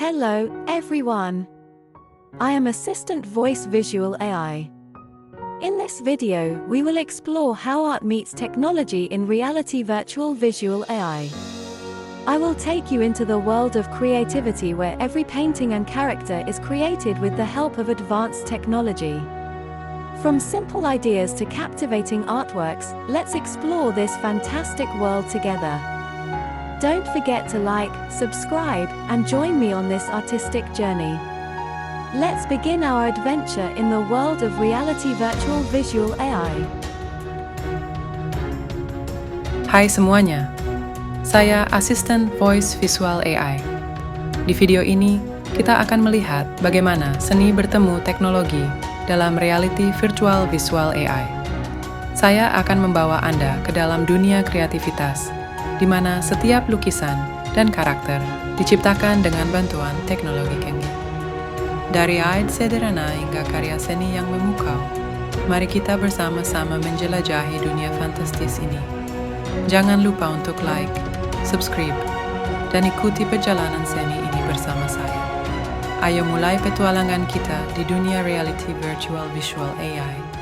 Hello, everyone. I am Assistant Voice Visual AI. In this video, we will explore how art meets technology in reality virtual visual AI. I will take you into the world of creativity where every painting and character is created with the help of advanced technology. From simple ideas to captivating artworks, let's explore this fantastic world together. Don't forget to like, subscribe, and join me on this artistic journey. Let's begin our adventure in the world of reality virtual visual AI. Hai semuanya, saya Asisten Voice Visual AI. Di video ini, kita akan melihat bagaimana seni bertemu teknologi dalam reality virtual visual AI. Saya akan membawa Anda ke dalam dunia kreativitas, di mana setiap lukisan dan karakter diciptakan dengan bantuan teknologi canggih. Dari ide sederhana hingga karya seni yang memukau, mari kita bersama-sama menjelajahi dunia fantastis ini. Jangan lupa untuk like, subscribe, dan ikuti perjalanan seni ini bersama saya. Ayo mulai petualangan kita di dunia reality virtual visual AI.